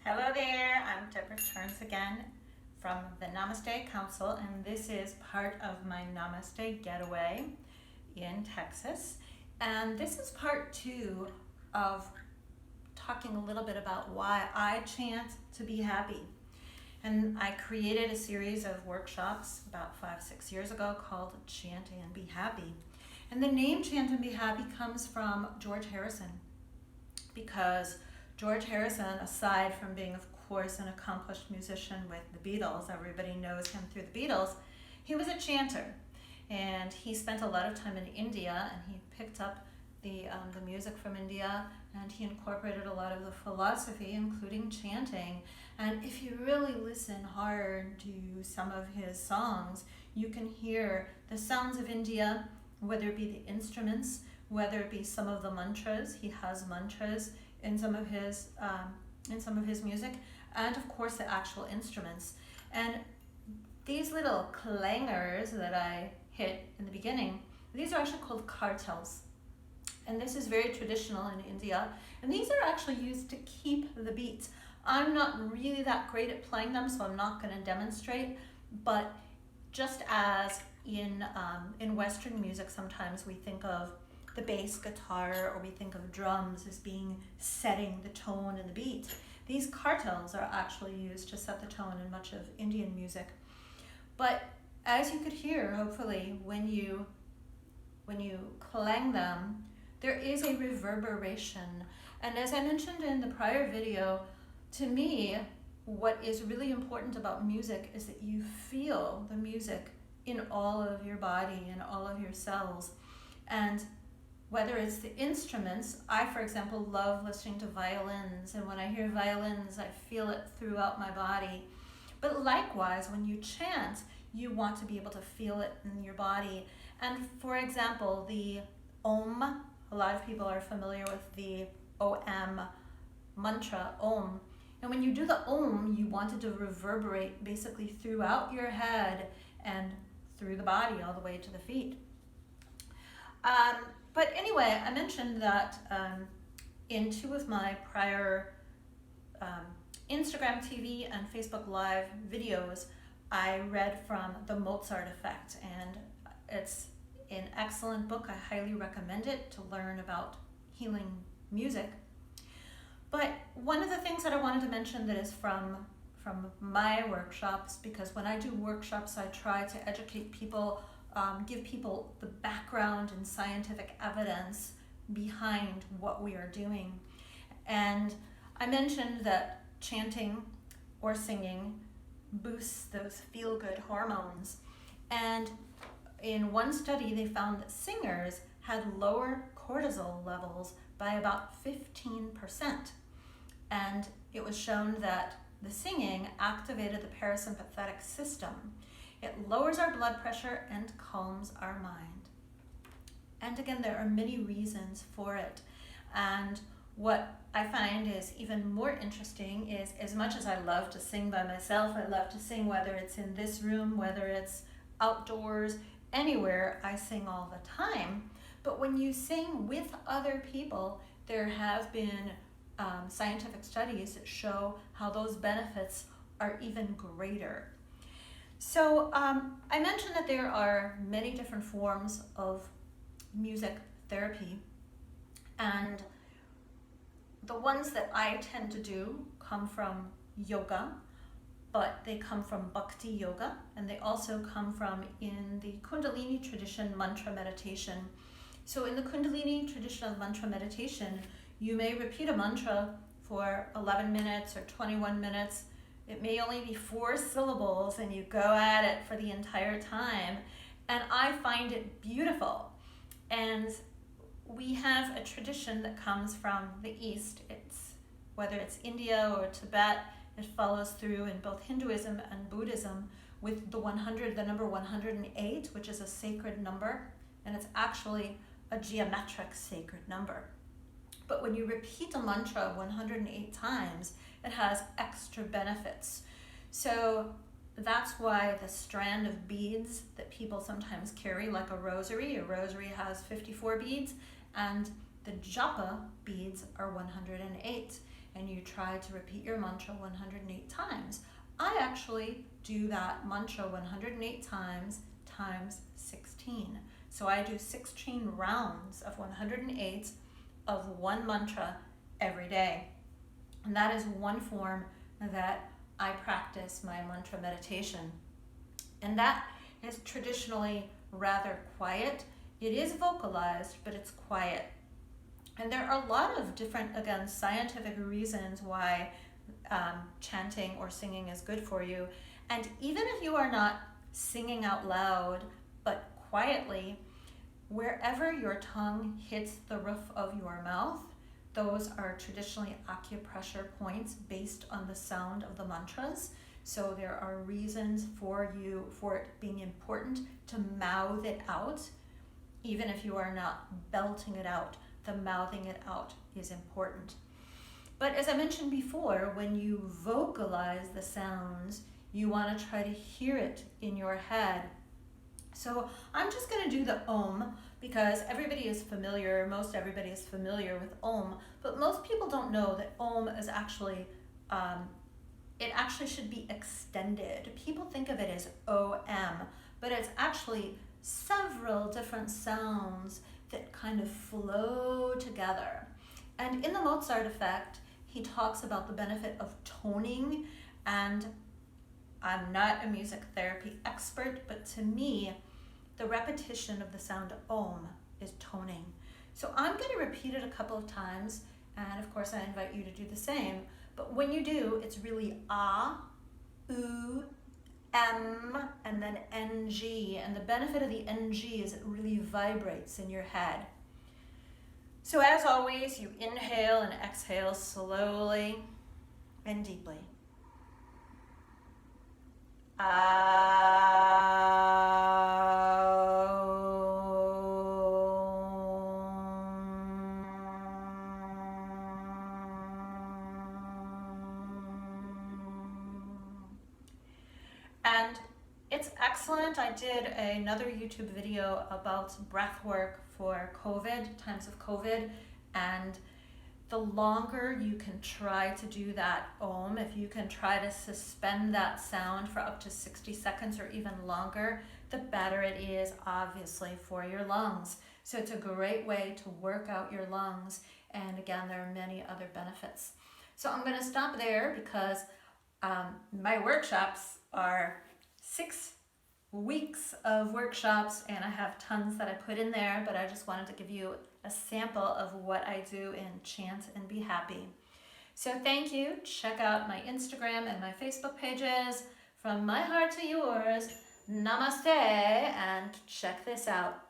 Hello there, I'm Deborah Turns again from the Namaste Council, and this is part of my Namaste getaway in Texas. And this is part 2 of talking a little bit about why I chant to be happy. And I created a series of workshops about 5-6 years ago called Chant and Be Happy. And the name Chant and Be Happy comes from George Harrison, because George Harrison, aside from being, of course, an accomplished musician with the Beatles, everybody knows him through the Beatles, he was a chanter. And he spent a lot of time in India, and he picked up the music from India, and he incorporated a lot of the philosophy, including chanting. And if you really listen hard to some of his songs, you can hear the sounds of India, whether it be the instruments, whether it be some of the mantras. He has mantras in some of his music, and of course the actual instruments. And these little clangers that I hit in the beginning, these are actually called kartals, and this is very traditional in India, and these are actually used to keep the beat. I'm not really that great at playing them, so I'm not going to demonstrate, but just as in Western music, sometimes we think of the bass guitar, or we think of drums as being setting the tone and the beat. These kartals are actually used to set the tone in much of Indian music. But as you could hear, hopefully, when you clang them, there is a reverberation. And as I mentioned in the prior video, to me, what is really important about music is that you feel the music in all of your body and all of your cells. And whether it's the instruments, I, for example, love listening to violins, and when I hear violins, I feel it throughout my body. But likewise, when you chant, you want to be able to feel it in your body. And for example, the Om, a lot of people are familiar with the OM mantra, Om. And when you do the Om, you want it to reverberate basically throughout your head and through the body all the way to the feet. But anyway, I mentioned that in 2 of my prior Instagram TV and Facebook Live videos, I read from The Mozart Effect, and it's an excellent book. I highly recommend it to learn about healing music. But one of the things that I wanted to mention that is from my workshops, because when I do workshops, I try to educate people, give people the background and scientific evidence behind what we are doing. And I mentioned that chanting or singing boosts those feel-good hormones. And in one study, they found that singers had lower cortisol levels by about 15%. And it was shown that the singing activated the parasympathetic system. It lowers our blood pressure and calms our mind. And again, there are many reasons for it. And what I find is even more interesting is, as much as I love to sing by myself, I love to sing whether it's in this room, whether it's outdoors, anywhere, I sing all the time. But when you sing with other people, there have been scientific studies that show how those benefits are even greater. So I mentioned that there are many different forms of music therapy, and the ones that I tend to do come from yoga, but they come from bhakti yoga, and they also come from, in the Kundalini tradition, mantra meditation. So in the Kundalini tradition of mantra meditation, you may repeat a mantra for 11 minutes or 21 minutes. It may only be 4 syllables, and you go at it for the entire time. And I find it beautiful. And we have a tradition that comes from the East. Whether it's India or Tibet, it follows through in both Hinduism and Buddhism with the number 108, which is a sacred number, and it's actually a geometric sacred number. But when you repeat a mantra 108 times, it has extra benefits. So that's why the strand of beads that people sometimes carry, like a rosary has 54 beads, and the japa beads are 108. and you try to repeat your mantra 108 times. I actually do that mantra 108 times 16. So I do 16 rounds of 108 of one mantra every day. And that is one form that I practice my mantra meditation. And that is traditionally rather quiet. It is vocalized, but it's quiet. And there are a lot of different, again, scientific reasons why chanting or singing is good for you. And even if you are not singing out loud, but quietly, wherever your tongue hits the roof of your mouth, those are traditionally acupressure points based on the sound of the mantras. So there are reasons for it being important to mouth it out, even if you are not belting it out. The mouthing it out is important. But as I mentioned before, when you vocalize the sounds, you want to try to hear it in your head. So I'm just going to do the Om because most everybody is familiar with Om, but most people don't know that Om is actually, it actually should be extended. People think of it as OM, but it's actually several different sounds that kind of flow together. And in the Mozart effect, he talks about the benefit of toning, and I'm not a music therapy expert, but to me, the repetition of the sound Om is toning. So I'm going to repeat it a couple of times, and of course I invite you to do the same. But when you do, it's really Ah, U, M, and then NG. And the benefit of the NG is it really vibrates in your head. So as always, you inhale and exhale slowly and deeply. And it's excellent. I did another YouTube video about breath work for COVID, times of COVID, and the longer you can try to do that Om, if you can try to suspend that sound for up to 60 seconds or even longer, the better it is, obviously, for your lungs. So it's a great way to work out your lungs. And again, there are many other benefits. So I'm going to stop there because my workshops are 6 weeks of workshops, and I have tons that I put in there, but I just wanted to give you a sample of what I do in Chant and Be Happy. So thank you. Check out my Instagram and my Facebook pages. From my heart to yours, namaste, and check this out.